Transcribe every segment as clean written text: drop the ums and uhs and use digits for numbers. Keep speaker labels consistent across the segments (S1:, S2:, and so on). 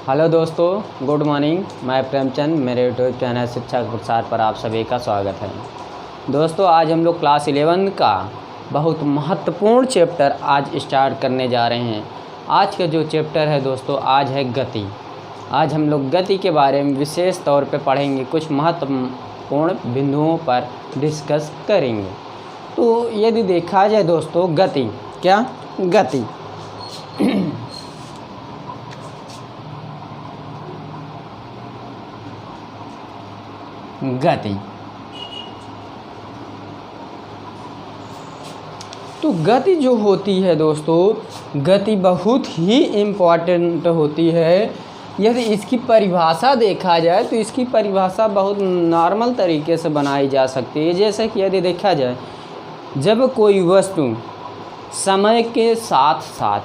S1: Hello दोस्तों, good morning. मैं प्रेमचंद, मेरे यूट्यूब चैनल शिक्षा के प्रसार पर आप सभी का स्वागत है। दोस्तों, आज हम लोग क्लास 11 का बहुत महत्वपूर्ण चैप्टर आज स्टार्ट करने जा रहे हैं। आज का जो चैप्टर है दोस्तों, आज है गति। आज हम लोग गति के बारे में विशेष तौर पे पढ़ेंगे, कुछ महत्वपूर्ण बिंदुओं पर डिस्कस करेंगे। तो यदि देखा जाए दोस्तों, गति क्या गति गति तो गति जो होती है दोस्तों, गति बहुत ही इम्पॉर्टेंट होती है। यदि इसकी परिभाषा देखा जाए तो इसकी परिभाषा बहुत नॉर्मल तरीके से बनाई जा सकती है। जैसे कि यदि देखा जाए, जब कोई वस्तु समय के साथ साथ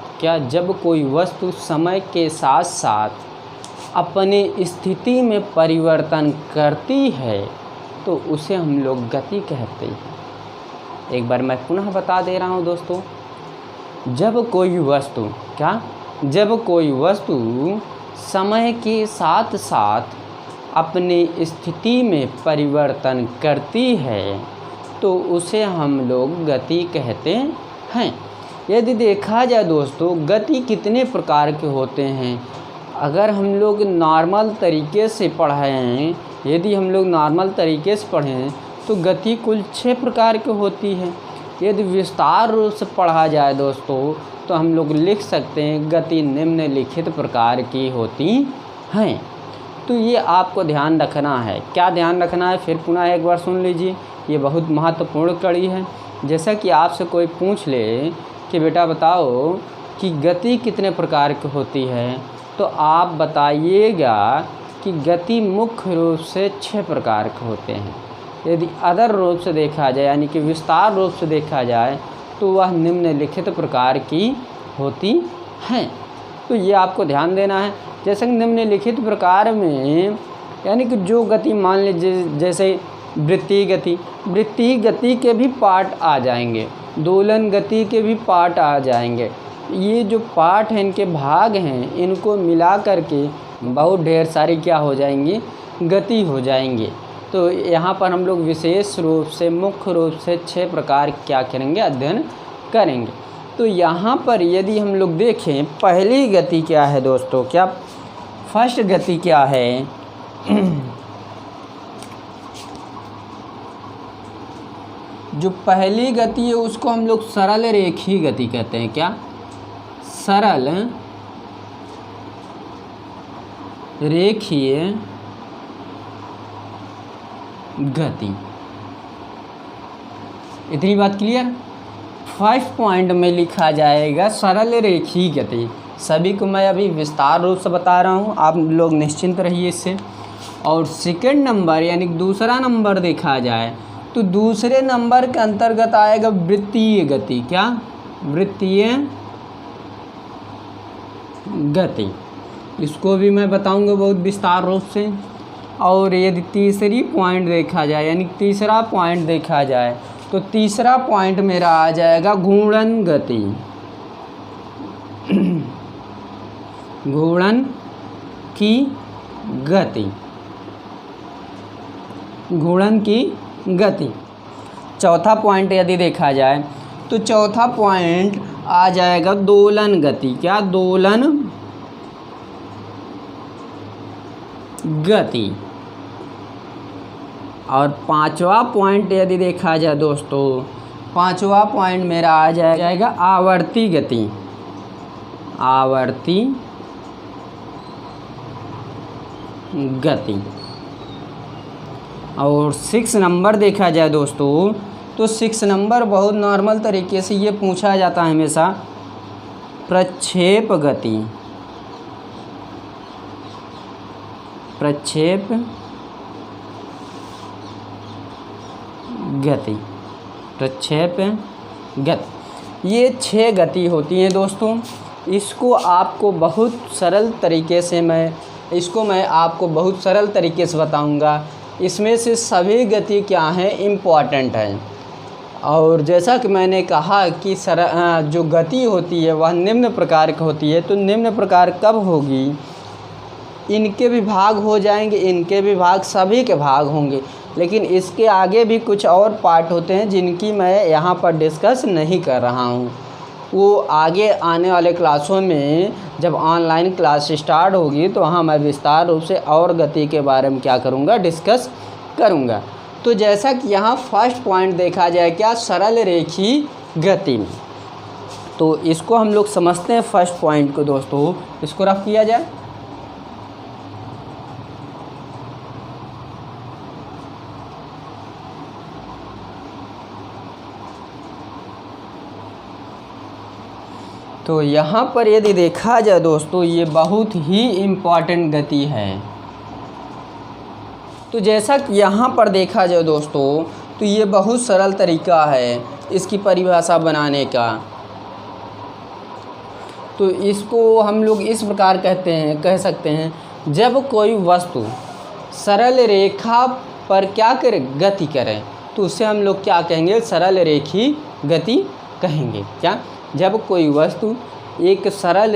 S1: जब कोई वस्तु समय के साथ साथ अपनी स्थिति में परिवर्तन करती है तो उसे हम लोग गति कहते हैं। एक बार मैं पुनः बता दे रहा हूँ दोस्तों, जब कोई वस्तु समय के साथ साथ अपनी स्थिति में परिवर्तन करती है तो उसे हम लोग गति कहते हैं। यदि देखा जाए दोस्तों, गति कितने प्रकार के होते हैं। अगर हम लोग नॉर्मल तरीके से पढ़ें तो गति कुल 6 प्रकार की होती है। यदि विस्तार रूप से पढ़ा जाए दोस्तों तो हम लोग लिख सकते हैं, गति निम्नलिखित प्रकार की होती हैं। तो ये आपको ध्यान रखना है। क्या ध्यान रखना है, फिर पुनः एक बार सुन लीजिए, ये बहुत महत्वपूर्ण कड़ी है। जैसा कि आपसे कोई पूछ ले कि बेटा बताओ कि गति कितने प्रकार की होती है, तो आप बताइएगा कि गति मुख्य रूप से 6 प्रकार के होते हैं। यदि अदर रूप से देखा जाए, यानी कि विस्तार रूप से देखा जाए, तो वह निम्नलिखित प्रकार की होती हैं। तो ये आपको ध्यान देना है। जैसे निम्नलिखित प्रकार में, यानी कि जो गति मान लीजिए, जैसे वृत्तीय गति के भी पार्ट आ जाएंगे, दोलन गति के भी पार्ट आ जाएंगे। ये जो पार्ट हैं, इनके भाग हैं, इनको मिला करके बहुत ढेर सारी क्या हो जाएंगी, गति हो जाएंगे। तो यहाँ पर हम लोग विशेष रूप से मुख्य रूप से 6 प्रकार क्या करेंगे, अध्ययन करेंगे। तो यहाँ पर यदि हम लोग देखें, पहली गति क्या है दोस्तों, फर्स्ट गति क्या है जो पहली गति है उसको हम लोग सरल रेखीय गति कहते हैं। क्या? सरल रेखीय गति। इतनी बात क्लियर। 5 पॉइंट में लिखा जाएगा सरल रेखीय गति। सभी को मैं अभी विस्तार रूप से बता रहा हूँ, आप लोग निश्चिंत रहिए इससे। और सेकंड नंबर, यानी दूसरा नंबर देखा जाए तो दूसरे नंबर के अंतर्गत आएगा वृत्तीय गति। क्या? वृत्तीय गति। इसको भी मैं बताऊंगा बहुत विस्तार रूप से। और यदि तीसरी पॉइंट देखा जाए, यानी तीसरा पॉइंट देखा जाए, तो तीसरा पॉइंट मेरा आ जाएगा घूर्णन गति। घूर्णन की गति। चौथा पॉइंट यदि देखा जाए तो चौथा पॉइंट आ जाएगा दोलन गति। क्या? दोलन गति। और पांचवा पॉइंट यदि देखा जाए दोस्तों, पांचवा पॉइंट मेरा आ जाएगा आवर्ती गति। आवर्ती गति। और 6 नंबर देखा जाए दोस्तों, तो 6 नंबर बहुत नॉर्मल तरीके से ये पूछा जाता है हमेशा, प्रक्षेप गति। प्रक्षेप गति। ये 6 गति होती हैं दोस्तों। इसको आपको बहुत सरल तरीके से मैं आपको बहुत सरल तरीके से बताऊंगा। इसमें से सभी गति क्या हैं, इम्पॉर्टेंट हैं। और जैसा कि मैंने कहा कि जो गति होती है वह निम्न प्रकार की होती है। तो निम्न प्रकार कब होगी, इनके भी भाग हो जाएंगे, इनके भी भाग, सभी के भाग होंगे। लेकिन इसके आगे भी कुछ और पार्ट होते हैं जिनकी मैं यहाँ पर डिस्कस नहीं कर रहा हूँ। वो आगे आने वाले क्लासों में जब ऑनलाइन क्लास स्टार्ट होगी तो वहाँ मैं विस्तार रूप से और गति के बारे में क्या करूँगा, डिस्कस करूँगा। तो जैसा कि यहाँ फर्स्ट पॉइंट देखा जाए क्या, सरल रेखी गति में, तो इसको हम लोग समझते हैं फर्स्ट पॉइंट को दोस्तों। इसको रफ किया जाए। तो यहाँ पर यदि देखा जाए दोस्तों, ये बहुत ही इम्पॉर्टेंट गति है। तो जैसा कि यहाँ पर देखा जाए दोस्तों, तो ये बहुत सरल तरीका है इसकी परिभाषा बनाने का। तो इसको हम लोग इस प्रकार कह सकते हैं, जब कोई वस्तु सरल रेखा पर क्या करे, गति करे, तो उसे हम लोग क्या कहेंगे, सरल रेखी गति कहेंगे। क्या, जब कोई वस्तु एक सरल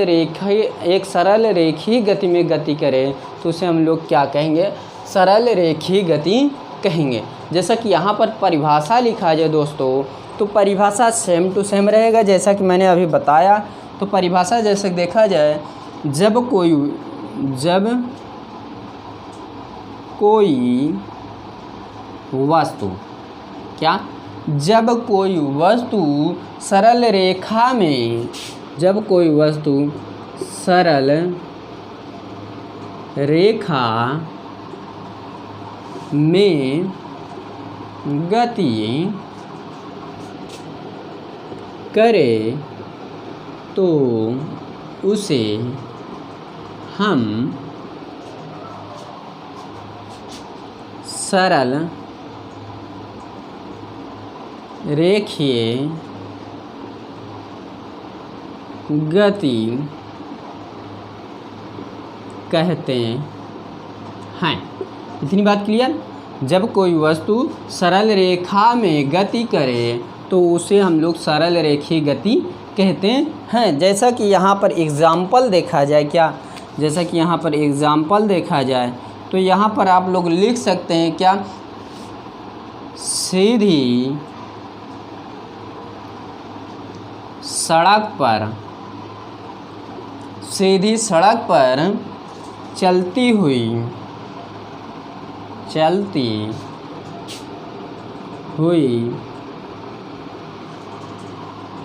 S1: रेखी गति में गति करे तो उसे हम लोग क्या कहेंगे, सरल रेखी गति कहेंगे। जैसा कि यहाँ पर परिभाषा लिखा जाए दोस्तों, तो परिभाषा सेम टू सेम रहेगा जैसा कि मैंने अभी बताया। तो परिभाषा जैसे देखा जाए, जब कोई वस्तु क्या, जब कोई वस्तु सरल रेखा में, जब कोई वस्तु सरल रेखा में गति करे तो उसे हम सरल रेखीय गति कहते हैं। इतनी बात क्लियर। जब कोई वस्तु सरल रेखा में गति करे तो उसे हम लोग सरल रेखीय गति कहते हैं। जैसा कि यहाँ पर एग्ज़ाम्पल देखा जाए क्या, जैसा कि यहाँ पर एग्ज़ाम्पल देखा जाए तो यहाँ पर आप लोग लिख सकते हैं क्या, सीधी सड़क पर चलती हुई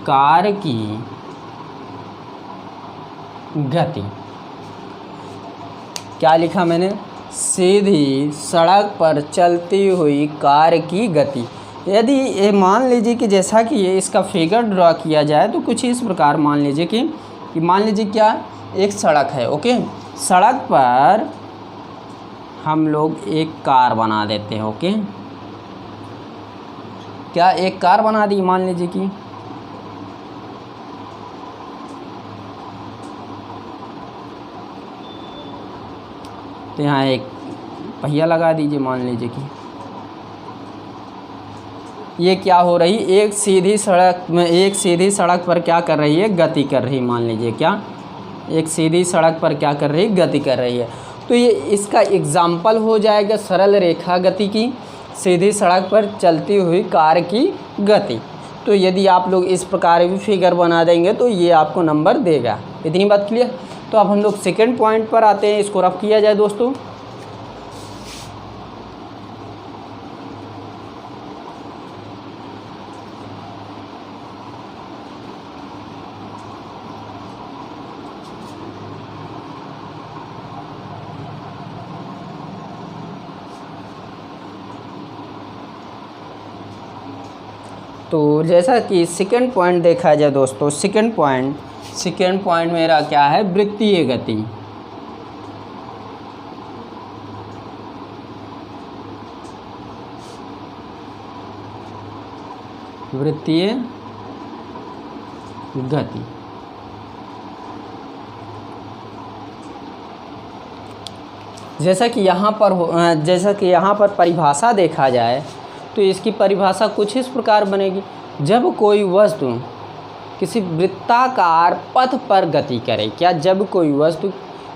S1: कार की गति। क्या लिखा मैंने, सीधी सड़क पर चलती हुई कार की गति। यदि ये मान लीजिए कि जैसा कि ये इसका फिगर ड्रॉ किया जाए तो कुछ इस प्रकार मान लीजिए कि मान लीजिए क्या, एक सड़क है। ओके, सड़क पर हम लोग एक कार बना देते हैं। ओके, क्या एक कार बना दी मान लीजिए कि, तो यहाँ एक पहिया लगा दीजिए मान लीजिए कि ये क्या हो रही, एक सीधी सड़क पर क्या कर रही है, गति कर रही। मान लीजिए क्या, एक सीधी सड़क पर क्या कर रही है, गति कर रही है। तो ये इसका एग्जाम्पल हो जाएगा सरल रेखा गति की, सीधी सड़क पर चलती हुई कार की गति। तो यदि आप लोग इस प्रकार भी फिगर बना देंगे तो ये आपको नंबर देगा। इतनी बात क्लियर। तो अब हम लोग सेकंड पॉइंट पर आते हैं, इसको रफ किया जाए दोस्तों। तो जैसा कि सेकंड पॉइंट देखा जाए दोस्तों, सेकंड पॉइंट मेरा क्या है, वृत्तीय गति। वृत्तीय गति। जैसा कि यहाँ पर परिभाषा देखा जाए तो इसकी परिभाषा कुछ इस प्रकार बनेगी, जब कोई वस्तु किसी वृत्ताकार पथ पर गति करे। क्या, जब कोई वस्तु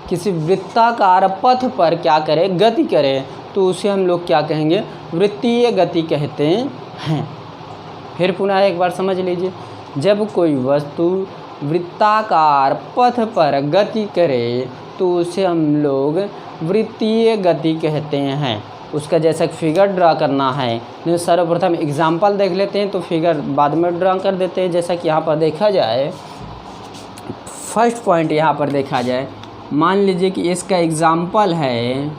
S1: किसी वृत्ताकार पथ पर क्या करे, गति करे, तो उसे हम लोग क्या कहेंगे, वृत्तीय गति कहते हैं। फिर पुनः एक बार समझ लीजिए, जब कोई वस्तु वृत्ताकार पथ पर गति करे तो उसे हम लोग वृत्तीय गति कहते हैं। उसका जैसा फिगर ड्रा करना है, सर्वप्रथम एग्जाम्पल देख लेते हैं, तो फिगर बाद में ड्रा कर देते हैं। जैसा कि यहाँ पर देखा जाए, फर्स्ट पॉइंट यहाँ पर देखा जाए, मान लीजिए कि इसका एग्जाम्पल है,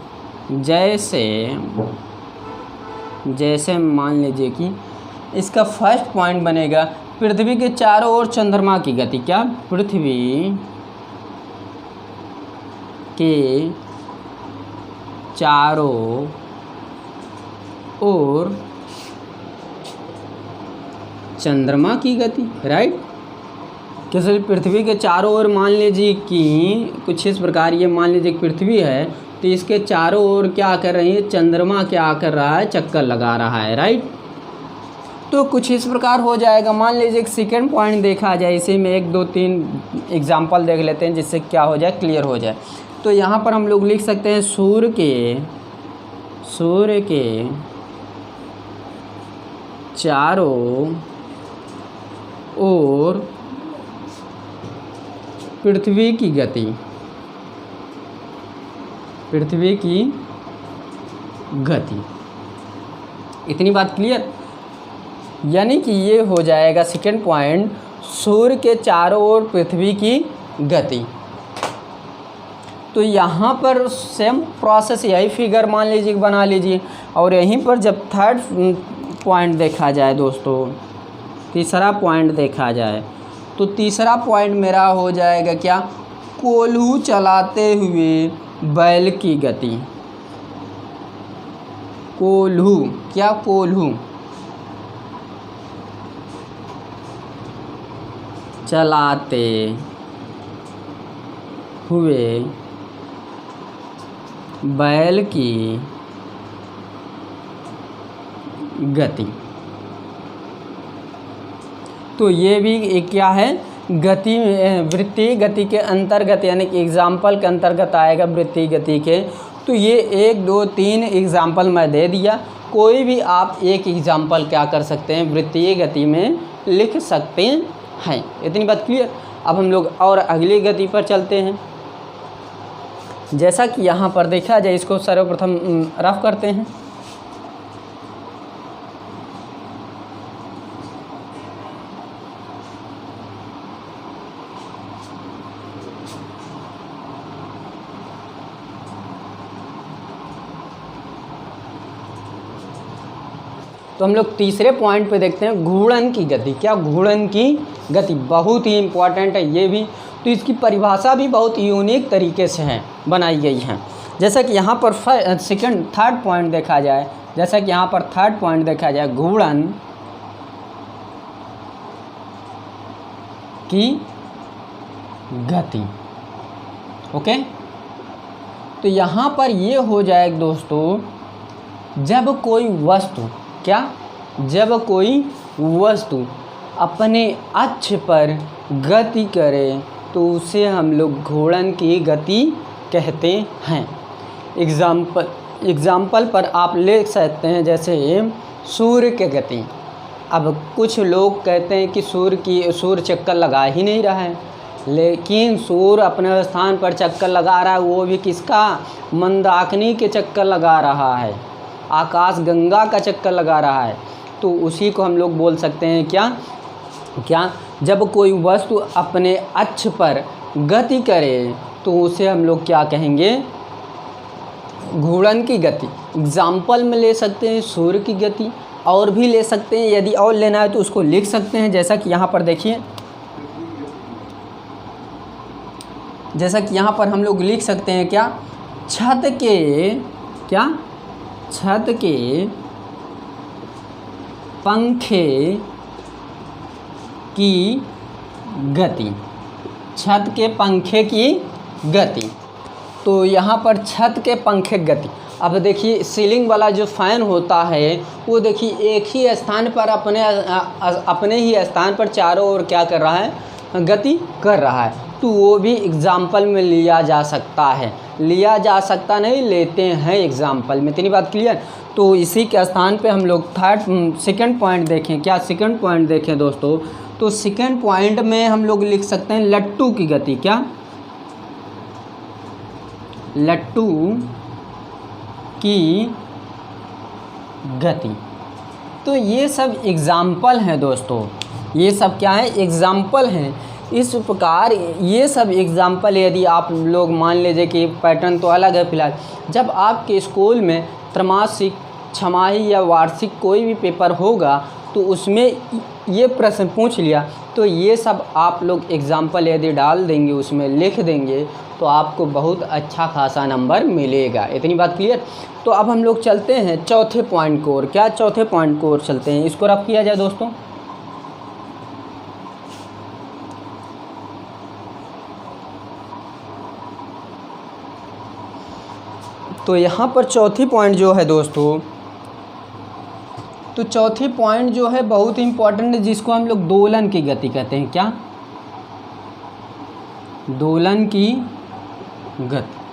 S1: जैसे मान लीजिए कि इसका फर्स्ट पॉइंट बनेगा पृथ्वी के चारों ओर चंद्रमा की गति। क्या, पृथ्वी के चारों ओर चंद्रमा की गति, राइट। किसी पृथ्वी के चारों ओर मान लीजिए कि कुछ इस प्रकार, ये मान लीजिए कि पृथ्वी है, तो इसके चारों ओर क्या कर रही है, चंद्रमा क्या कर रहा है, चक्कर लगा रहा है, राइट। तो कुछ इस प्रकार हो जाएगा। मान लीजिए एक सेकेंड पॉइंट देखा जाए, इसी में 1 2 3 एग्जाम्पल देख लेते हैं जिससे क्या हो जाए, क्लियर हो जाए। तो यहाँ पर हम लोग लिख सकते हैं सूर्य के चारों ओर पृथ्वी की गति, इतनी बात क्लियर। यानी कि ये हो जाएगा सेकेंड पॉइंट, सूर्य के चारों ओर पृथ्वी की गति। तो यहाँ पर सेम प्रोसेस, यही फिगर मान लीजिए बना लीजिए। और यहीं पर जब थर्ड पॉइंट देखा जाए दोस्तों, तीसरा पॉइंट देखा जाए, तो तीसरा पॉइंट मेरा हो जाएगा क्या, कोल्हू चलाते हुए बैल की गति। कोल्हू, क्या, कोल्हू चलाते हुए बैल की गति। तो ये भी एक क्या है, गति, वृत्तीय गति के अंतर्गत, यानी कि एग्जाम्पल के अंतर्गत आएगा वृत्तीय गति के। तो ये 1 2 3 एग्जाम्पल मैं दे दिया, कोई भी आप एक एग्जाम्पल क्या कर सकते हैं, वृत्तीय गति में लिख सकते हैं। इतनी बात क्लियर। अब हम लोग और अगली गति पर चलते हैं। जैसा कि यहाँ पर देखा जाए, इसको सर्वप्रथम रफ करते हैं। तो हम लोग तीसरे पॉइंट पे देखते हैं घूर्णन की गति। क्या, घूर्णन की गति बहुत ही इम्पॉर्टेंट है ये भी। तो इसकी परिभाषा भी बहुत यूनिक तरीके से है, बनाई गई है। जैसा कि यहाँ पर थर्ड पॉइंट देखा जाए, घूर्णन की गति। ओके, तो यहाँ पर ये हो जाएगा दोस्तों, जब कोई वस्तु अपने अक्ष पर गति करे तो उसे हम लोग घूर्णन की गति कहते हैं। एग्जाम्पल पर आप ले सकते हैं, जैसे सूर्य की गति। अब कुछ लोग कहते हैं कि सूर्य चक्कर लगा ही नहीं रहा है, लेकिन सूर्य अपने स्थान पर चक्कर लगा रहा है, वो भी किसका, मंदाकिनी के चक्कर लगा रहा है, आकाश गंगा का चक्कर लगा रहा है। तो उसी को हम लोग बोल सकते हैं क्या, जब कोई वस्तु अपने अक्ष पर गति करे तो उसे हम लोग क्या कहेंगे, घूर्णन की गति। एग्जाम्पल में ले सकते हैं सूर्य की गति, और भी ले सकते हैं, यदि और लेना है तो उसको लिख सकते हैं। जैसा कि यहाँ पर देखिए, जैसा कि यहाँ पर हम लोग लिख सकते हैं क्या, छत के पंखे की गति। छत के पंखे की गति। तो यहाँ पर छत के पंखे की गति। अब देखिए सीलिंग वाला जो फ़ैन होता है वो देखिए एक ही स्थान पर अपने ही स्थान पर चारों ओर क्या कर रहा है, गति कर रहा है, तो वो भी एग्जाम्पल में लिया जा सकता है। लिया जा सकता नहीं, लेते हैं एग्जाम्पल में। इतनी बात क्लियर। तो इसी के स्थान पे हम लोग सेकंड पॉइंट देखें। क्या सेकंड पॉइंट देखें दोस्तों? तो सेकंड पॉइंट में हम लोग लिख सकते हैं लट्टू की गति। क्या? लट्टू की गति। तो ये सब एग्जाम्पल हैं दोस्तों, ये सब क्या है? एग्जाम्पल हैं। इस प्रकार ये सब एग्जाम्पल, यदि आप लोग मान लीजिए कि पैटर्न तो अलग है फिलहाल, जब आपके स्कूल में त्रैमासिक, छमाही या वार्षिक कोई भी पेपर होगा तो उसमें ये प्रश्न पूछ लिया, तो ये सब आप लोग एग्जाम्पल यदि डाल देंगे, उसमें लिख देंगे, तो आपको बहुत अच्छा खासा नंबर मिलेगा। इतनी बात क्लियर। तो अब हम लोग चलते हैं चौथे पॉइंट को ओर। क्या? चौथे पॉइंट को ओर चलते हैं। इसको रफ किया जाए दोस्तों। तो यहाँ पर चौथी पॉइंट जो है दोस्तों, तो चौथी पॉइंट जो है बहुत इम्पोर्टेंट है, जिसको हम लोग दोलन की गति कहते हैं। क्या? दोलन की गति।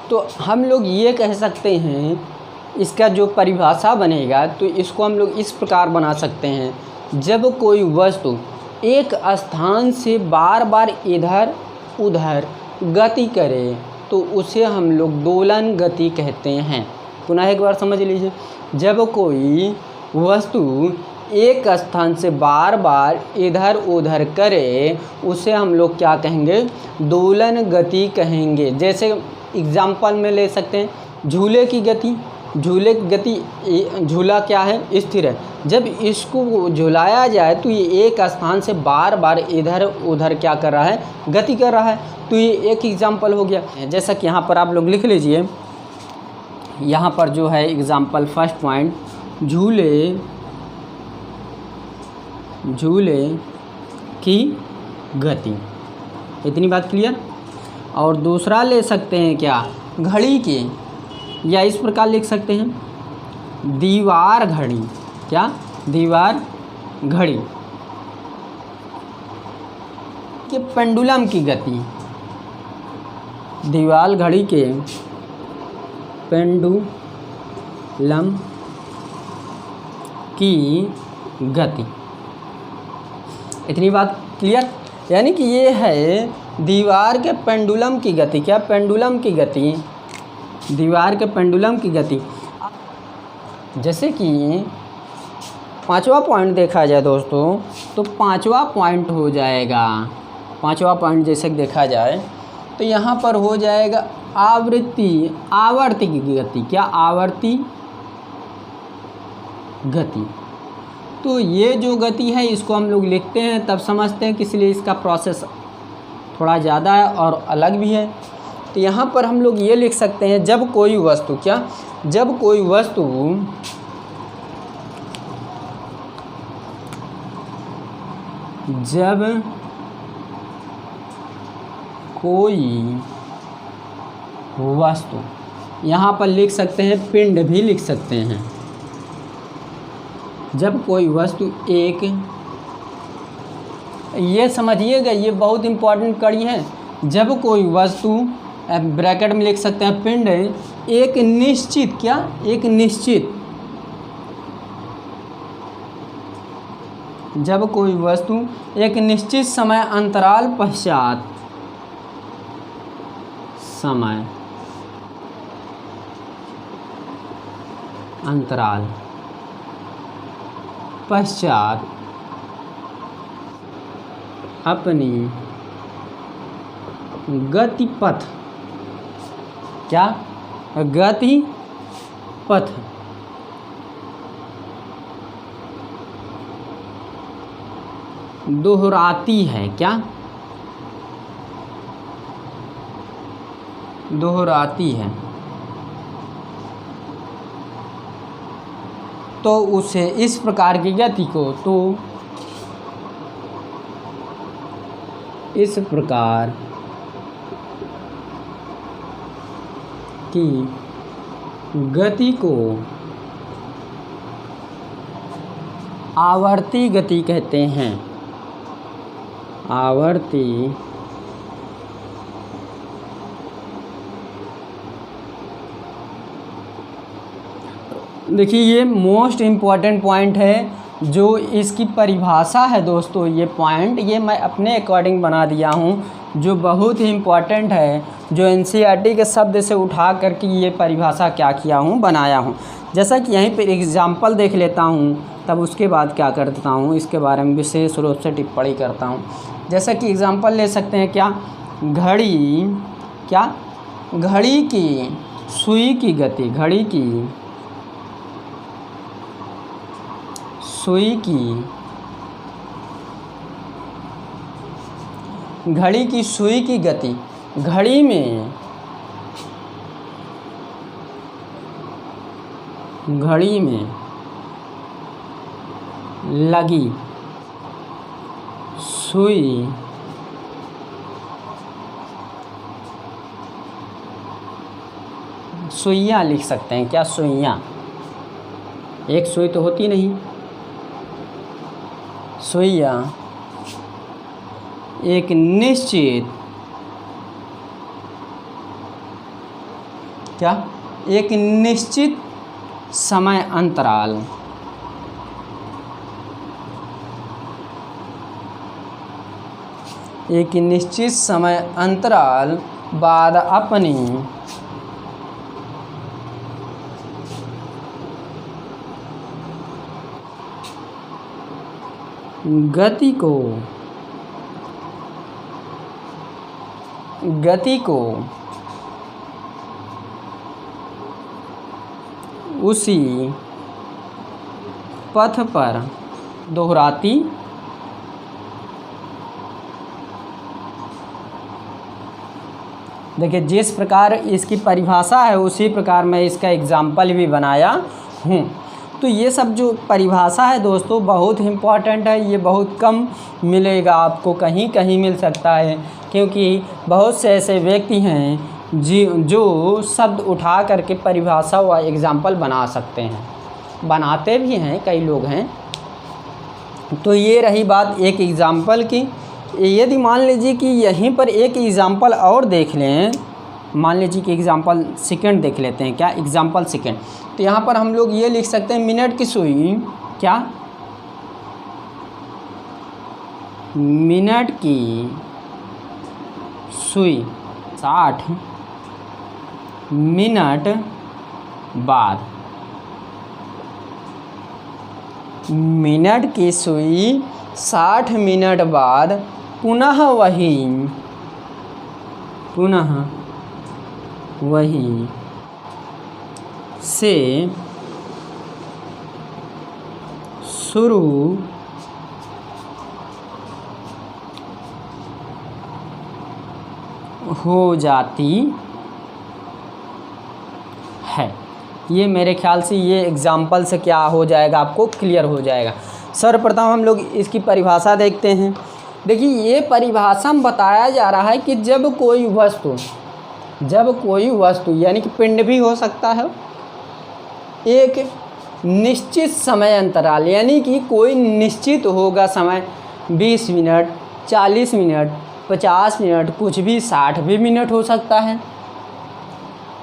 S1: तो हम लोग ये कह सकते हैं, इसका जो परिभाषा बनेगा तो इसको हम लोग इस प्रकार बना सकते हैं। जब कोई वस्तु एक स्थान से बार बार इधर उधर गति करे तो उसे हम लोग दोलन गति कहते हैं। पुनः एक बार समझ लीजिए, जब कोई वस्तु एक स्थान से बार बार इधर उधर करे उसे हम लोग क्या कहेंगे? दोलन गति कहेंगे। जैसे एग्जाम्पल में ले सकते हैं झूले की गति। झूले की गति, झूला क्या है? स्थिर है। जब इसको झुलाया जाए तो ये एक स्थान से बार बार इधर उधर क्या कर रहा है? गति कर रहा है। तो ये एक एग्जाम्पल हो गया। जैसा कि यहाँ पर आप लोग लिख लीजिए, यहाँ पर जो है एग्जाम्पल फर्स्ट पॉइंट, झूले की गति। इतनी बात क्लियर। और दूसरा ले सकते हैं क्या? घड़ी की, या इस प्रकार लिख सकते हैं दीवार घड़ी। क्या? दीवार घड़ी के पेंडुलम की गति। दीवार घड़ी के पेंडुलम की गति। इतनी बात क्लियर। यानी कि ये है दीवार के पेंडुलम की गति। क्या? पेंडुलम की गति, दीवार के पेंडुलम की गति। जैसे कि पांचवा पॉइंट देखा जाए दोस्तों, तो पांचवा पॉइंट हो जाएगा, पांचवा पॉइंट जैसे देखा जाए तो यहाँ पर हो जाएगा आवर्ती की गति। क्या? आवर्ती गति। तो ये जो गति है इसको हम लोग लिखते हैं तब समझते हैं कि इसलिए इसका प्रोसेस थोड़ा ज़्यादा है और अलग भी है। तो यहाँ पर हम लोग ये लिख सकते हैं, जब कोई वस्तु, क्या? जब कोई वस्तु यहाँ पर लिख सकते हैं पिंड भी लिख सकते हैं। जब कोई वस्तु एक, ये समझिएगा, ये बहुत इम्पोर्टेंट कड़ी है। जब कोई वस्तु, ब्रैकेट में लिख सकते हैं पिंड, एक निश्चित, क्या? एक निश्चित, जब कोई वस्तु एक निश्चित समय अंतराल पश्चात, समय अंतराल पश्चात अपनी गतिपथ, क्या? गतिपथ दोहराती है। क्या? दोहराती है। तो उसे इस प्रकार की गति को, तो इस प्रकार की गति को आवर्ती गति कहते हैं। आवर्ती देखिए ये मोस्ट इम्पॉर्टेंट पॉइंट है, जो इसकी परिभाषा है दोस्तों, ये पॉइंट ये मैं अपने अकॉर्डिंग बना दिया हूँ, जो बहुत ही इम्पॉर्टेंट है, जो एनसीईआरटी के शब्द से उठा करके ये परिभाषा क्या किया हूँ, बनाया हूँ। जैसा कि यहीं पे एग्जाम्पल देख लेता हूँ, तब उसके बाद क्या करता हूँ, इसके बारे में विशेष रूप से टिप्पणी करता हूँ। जैसा कि एग्जाम्पल ले सकते हैं क्या, घड़ी की सुई की गति, घड़ी की सुई की गति, घड़ी में लगी सुई सुइयाँ लिख सकते हैं क्या, सुइयाँ, एक सुई तो होती नहीं, सुइयाँ एक निश्चित समय अंतराल बाद अपनी गति को उसी पथ पर दोहराती देखिए जिस प्रकार इसकी परिभाषा है उसी प्रकार मैं इसका एग्जाम्पल भी बनाया हूँ। तो ये सब जो परिभाषा है दोस्तों बहुत इम्पॉर्टेंट है, ये बहुत कम मिलेगा आपको, कहीं कहीं मिल सकता है, क्योंकि बहुत से ऐसे व्यक्ति हैं जो शब्द उठा करके परिभाषा व एग्जाम्पल बना सकते हैं, बनाते भी हैं, कई लोग हैं। तो ये रही बात एक एग्ज़ाम्पल की। यदि मान लीजिए कि यहीं पर एक एग्ज़ाम्पल और देख लें, मान लीजिए कि एग्ज़ाम्पल सेकंड देख लेते हैं क्या, एग्ज़ाम्पल सेकंड। तो यहाँ पर हम लोग ये लिख सकते हैं मिनट की सुई, क्या, मिनट की सुई 60 मिनट बाद, मिनट की सुई 60 मिनट बाद पुनः वही से शुरू हो जाती है। ये मेरे ख्याल से ये एग्ज़ाम्पल से क्या हो जाएगा, आपको क्लियर हो जाएगा। सर्वप्रथम हम लोग इसकी परिभाषा देखते हैं। देखिए ये परिभाषा में बताया जा रहा है कि जब कोई वस्तु यानी कि पिंड भी हो सकता है, एक निश्चित समय अंतराल यानी कि कोई निश्चित होगा समय 20 मिनट, 40 मिनट, 50 मिनट, कुछ भी 60 भी मिनट हो सकता है,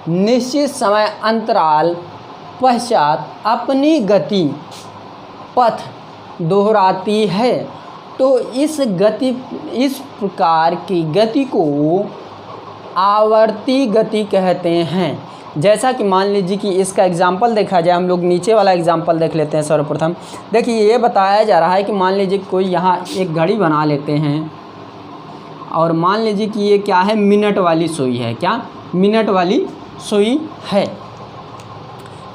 S1: निश्चित समय अंतराल पश्चात अपनी गति पथ दोहराती है, तो इस प्रकार की गति को आवर्ती गति कहते हैं। जैसा कि मान लीजिए कि इसका एग्जाम्पल देखा जाए, हम लोग नीचे वाला एग्जाम्पल देख लेते हैं। सर्वप्रथम देखिए ये बताया जा रहा है कि मान लीजिए कोई यहाँ एक घड़ी बना लेते हैं और मान लीजिए कि ये क्या है, मिनट वाली सुई है, क्या, मिनट वाली सुई है।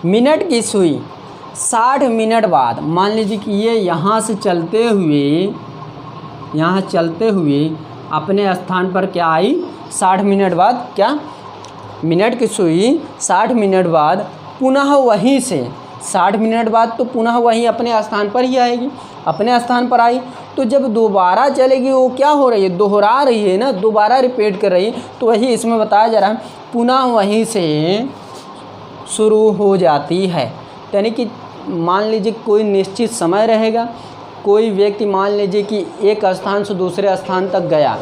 S1: मिनट की सुई 60 मिनट बाद, मान लीजिए कि ये यहाँ चलते हुए अपने स्थान पर क्या आई, 60 मिनट बाद, क्या, मिनट की सुई 60 मिनट बाद पुनः वहीं से 60 मिनट बाद तो पुनः वहीं अपने स्थान पर ही आएगी, अपने स्थान पर आई। तो जब दोबारा चलेगी वो क्या हो रही है, दोहरा रही है ना, दोबारा रिपीट कर रही है। तो वही इसमें बताया जा रहा है, पुनः वहीं से शुरू हो जाती है। यानी कि मान लीजिए कोई निश्चित समय रहेगा, कोई व्यक्ति मान लीजिए कि एक स्थान से दूसरे स्थान तक गया,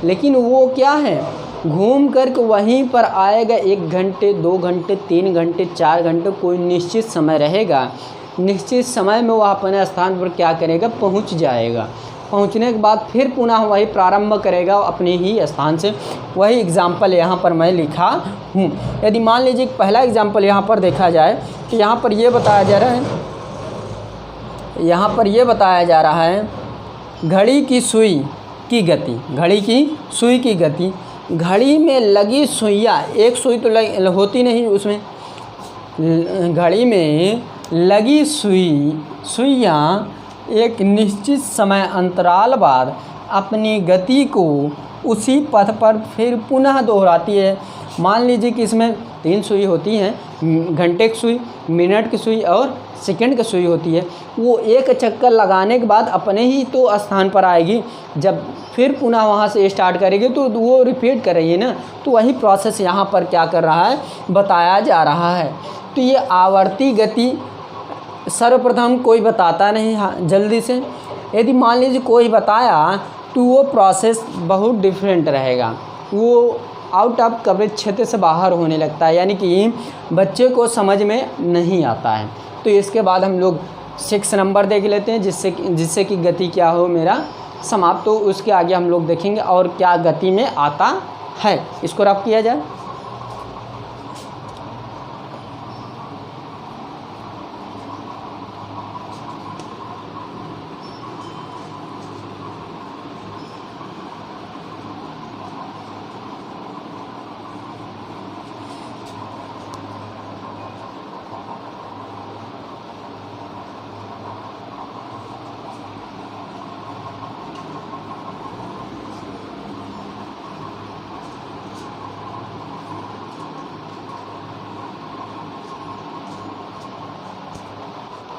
S1: लेकिन वो क्या है, घूम कर के वहीं पर आएगा। 1 घंटे, 2 घंटे, 3 घंटे, 4 घंटे, कोई निश्चित समय रहेगा। निश्चित समय में वह अपने स्थान पर क्या करेगा, पहुंच जाएगा। पहुंचने के बाद फिर पुनः वही प्रारंभ करेगा अपने ही स्थान से। वही एग्जाम्पल यहाँ पर मैं लिखा हूँ। यदि मान लीजिए पहला एग्जाम्पल यहाँ पर देखा जाए तो यहाँ पर ये बताया जा रहा है, यहाँ पर ये बताया जा रहा है घड़ी की सुई की गति। घड़ी की सुई की गति, घड़ी में लगी सुइयाँ, एक सुई तो होती नहीं उसमें, घड़ी में लगी सुइयाँ एक निश्चित समय अंतराल बाद अपनी गति को उसी पथ पर फिर पुनः दोहराती है। मान लीजिए कि इसमें 3 सुई होती हैं, घंटे की सुई, मिनट की सुई और सेकंड की सुई होती है। वो एक चक्कर लगाने के बाद अपने ही तो स्थान पर आएगी, जब फिर पुनः वहाँ से स्टार्ट करेगी तो वो रिपीट कर रही है ना। तो वही प्रोसेस यहाँ पर क्या कर रहा है, बताया जा रहा है। तो ये आवर्ती गति सर्वप्रथम कोई बताता नहीं है जल्दी से। यदि मान लीजिए कोई बताया तो वो प्रोसेस बहुत डिफरेंट रहेगा, वो आउट ऑफ कवरेज क्षेत्र से बाहर होने लगता है, यानी कि बच्चे को समझ में नहीं आता है। तो इसके बाद हम लोग 6 नंबर देख लेते हैं, जिससे कि गति क्या हो मेरा समाप्त। तो उसके आगे हम लोग देखेंगे और क्या गति में आता है। इसको रफ किया जाए।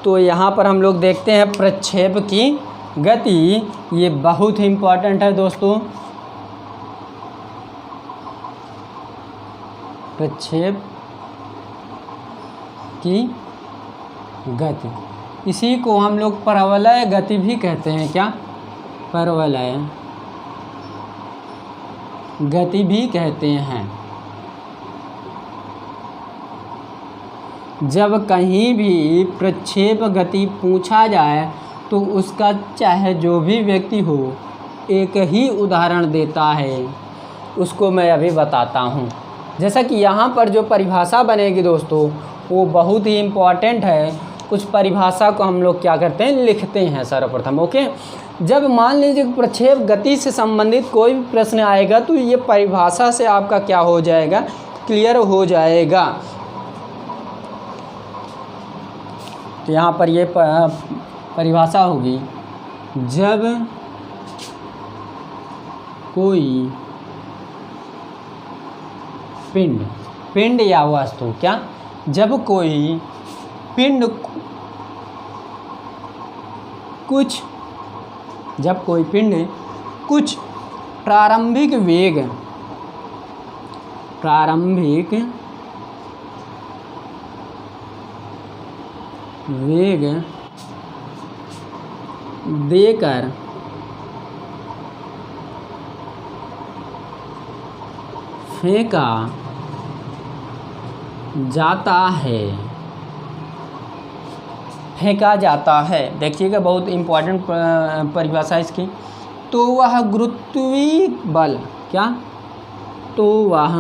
S1: तो यहाँ पर हम लोग देखते हैं प्रक्षेप की गति। ये बहुत ही इम्पोर्टेंट है दोस्तों, प्रक्षेप की गति। इसी को हम लोग परवलय गति भी कहते हैं। क्या, परवलय गति भी कहते हैं। जब कहीं भी प्रक्षेप गति पूछा जाए तो उसका चाहे जो भी व्यक्ति हो एक ही उदाहरण देता है, उसको मैं अभी बताता हूँ। जैसा कि यहाँ पर जो परिभाषा बनेगी दोस्तों वो बहुत ही इम्पॉर्टेंट है। उस परिभाषा को हम लोग क्या करते हैं, लिखते हैं सर्वप्रथम। ओके, जब मान लीजिए प्रक्षेप गति से संबंधित कोई भी प्रश्न आएगा तो ये परिभाषा से आपका क्या हो जाएगा, क्लियर हो जाएगा। तो यहाँ पर ये परिभाषा होगी, जब कोई पिंड या वस्तु, क्या, जब कोई पिंड कुछ प्रारंभिक वेग देकर फेंका जाता है। देखिएगा बहुत इम्पोर्टेंट परिभाषा इसकी। तो वह गुरुत्वीय बल, क्या, तो वह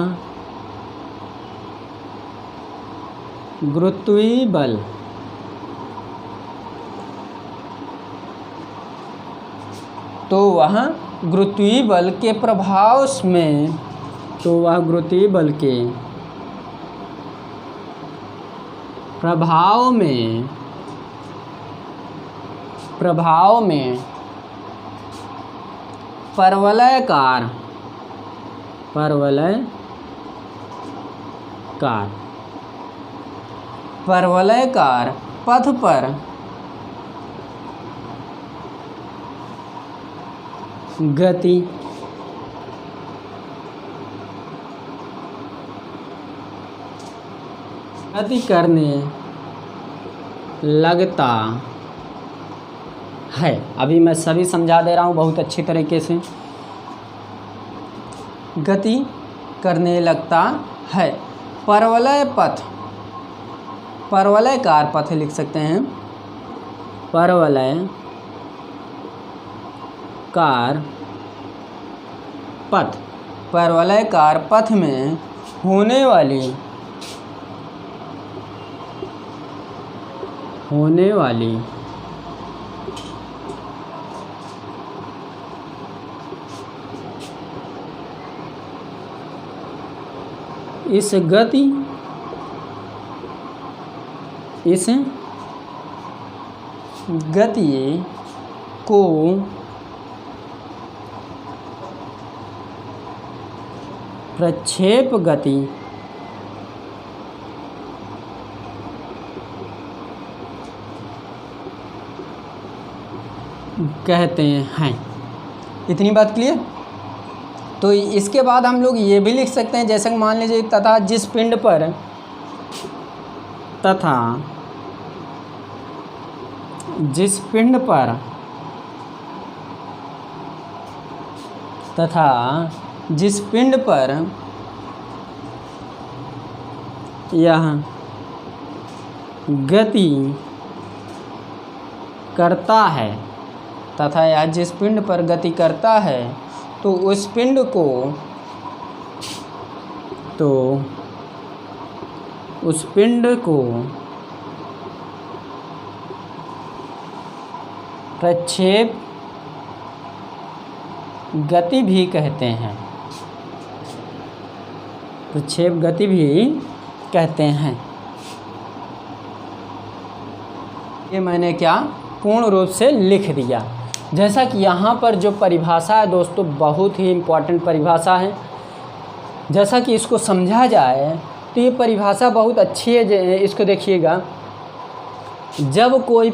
S1: गुरुत्वीय बल के प्रभाव में, तो वह गुरुत्वीय बल के प्रभाव में परवलयकार पथ पर गति गति करने लगता है। अभी मैं सभी समझा दे रहा हूँ बहुत अच्छी तरीके से। गति करने लगता है। परवलय पथ, परवलयकार पथ लिख सकते हैं। परवलयकार पथ, परवलयकार पथ में होने वाली इस गति को प्रक्षेप गति कहते हैं। इतनी बात क्लियर। तो इसके बाद हम लोग ये भी लिख सकते हैं, जैसे मान लीजिए तथा जिस पिंड पर यह गति करता है, तथा यह जिस पिंड पर गति करता है तो उस पिंड को प्रक्षेप गति भी कहते हैं। प्रक्षेप गति भी कहते हैं। ये मैंने क्या पूर्ण रूप से लिख दिया। जैसा कि यहाँ पर जो परिभाषा है दोस्तों बहुत ही इम्पॉर्टेंट परिभाषा है। जैसा कि इसको समझा जाए तो ये परिभाषा बहुत अच्छी है। इसको देखिएगा, जब कोई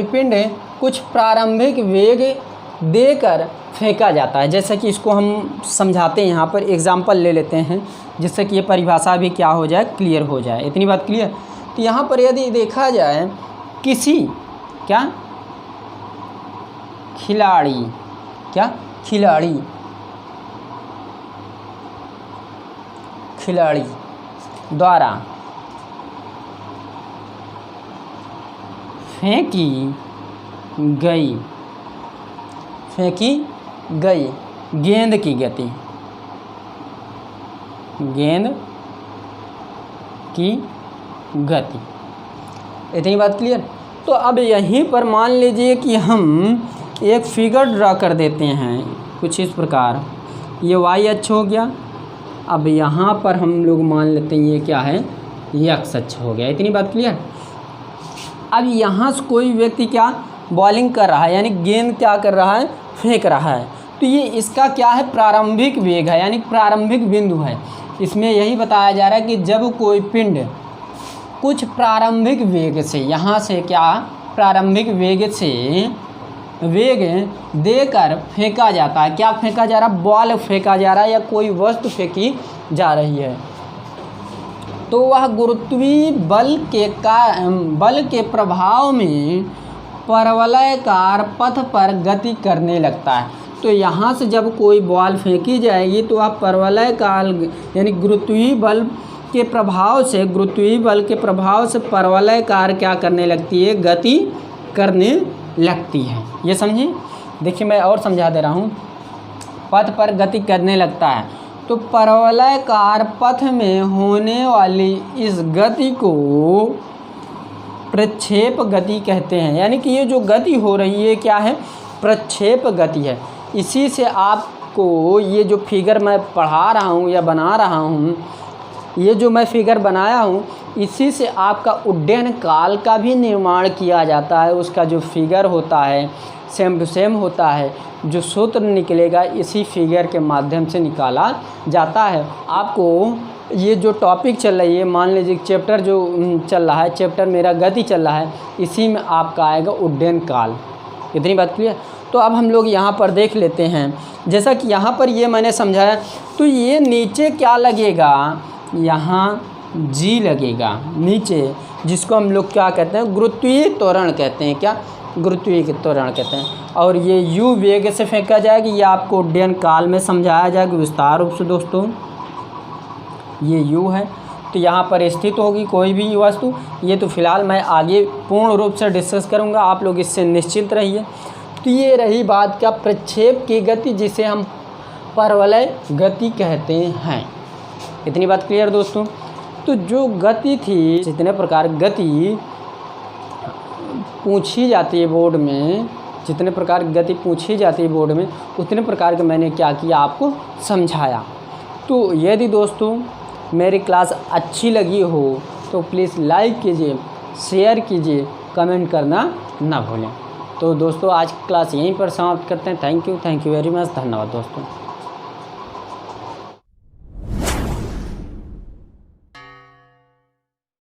S1: पिंड कुछ प्रारंभिक वेग देकर फेंका जाता है। जैसा कि इसको हम समझाते हैं, यहाँ पर एग्जाम्पल ले लेते हैं जिससे कि ये परिभाषा भी क्या हो जाए, क्लियर हो जाए। इतनी बात क्लियर। तो यहाँ पर यदि देखा जाए किसी खिलाड़ी द्वारा फेंकी गई गेंद की गति। इतनी बात क्लियर। तो अब यहीं पर मान लीजिए कि हम एक फिगर ड्रा कर देते हैं कुछ इस प्रकार। ये वाई अक्ष हो गया। अब यहाँ पर हम लोग मान लेते हैं ये क्या है, एक्स अक्ष हो गया। इतनी बात क्लियर। अब यहाँ से कोई व्यक्ति क्या बॉलिंग कर रहा है, यानी गेंद क्या कर रहा है, फेंक रहा है। तो ये इसका क्या है, प्रारंभिक वेग है, यानी प्रारंभिक बिंदु है। इसमें यही बताया जा रहा है कि जब कोई पिंड कुछ प्रारंभिक वेग से, यहाँ से क्या प्रारंभिक वेग देकर फेंका जाता है। क्या फेंका जा रहा है, बॉल फेंका जा रहा है या कोई वस्तु फेंकी जा रही है, तो वह गुरुत्वीय बल के प्रभाव में परवलयकार पथ पर गति करने लगता है। तो यहाँ से जब कोई बॉल फेंकी जाएगी तो वह परवलयकार यानी गुरुत्वीय बल के प्रभाव से परवलयकार क्या करने लगती है, गति करने लगती है। ये समझिए। देखिए मैं और समझा दे रहा हूँ। पथ पर गति करने लगता है तो परवलयकार पथ में होने वाली इस गति को प्रक्षेप गति कहते हैं। यानी कि ये जो गति हो रही है क्या है, प्रक्षेप गति है। इसी से आपको ये जो फिगर मैं पढ़ा रहा हूँ या बना रहा हूँ, ये जो मैं फिगर बनाया हूँ, इसी से आपका उड्डयन काल का भी निर्माण किया जाता है। उसका जो फिगर होता है सेम टू सेम होता है। जो सूत्र निकलेगा इसी फिगर के माध्यम से निकाला जाता है। आपको ये जो टॉपिक चल रही है, मान लीजिए चैप्टर जो चल रहा है, चैप्टर मेरा गति चल रहा है, इसी में आपका आएगा उड्डयन काल। इतनी बात क्लियर। तो अब हम लोग यहाँ पर देख लेते हैं। जैसा कि यहाँ पर ये मैंने समझाया, तो ये नीचे क्या लगेगा, यहाँ जी लगेगा नीचे, जिसको हम लोग क्या कहते हैं, गुरुत्वीय त्वरण कहते हैं। क्या? गुरुत्वीय त्वरण कहते हैं। और ये u वेग से फेंका जाएगा, ये आपको उड्डयन काल में समझाया जाएगा विस्तार रूप से दोस्तों। ये u है, तो यहाँ पर स्थित होगी कोई भी वस्तु। ये तो फिलहाल मैं आगे पूर्ण रूप से डिस्कस करूँगा, आप लोग इससे निश्चिंत रहिए। तो ये रही बात क्या, प्रक्षेप की गति, जिसे हम परवलय गति कहते हैं। इतनी बात क्लियर दोस्तों। तो जो गति थी, जितने प्रकार गति पूछी जाती है बोर्ड में, जितने प्रकार गति पूछी जाती है बोर्ड में, उतने प्रकार के मैंने क्या किया, आपको समझाया। तो यदि दोस्तों मेरी क्लास अच्छी लगी हो तो प्लीज़ लाइक कीजिए, शेयर कीजिए, कमेंट करना ना भूलें। तो दोस्तों आज की क्लास यहीं पर समाप्त करते हैं। थैंक यू वेरी मच, धन्यवाद दोस्तों।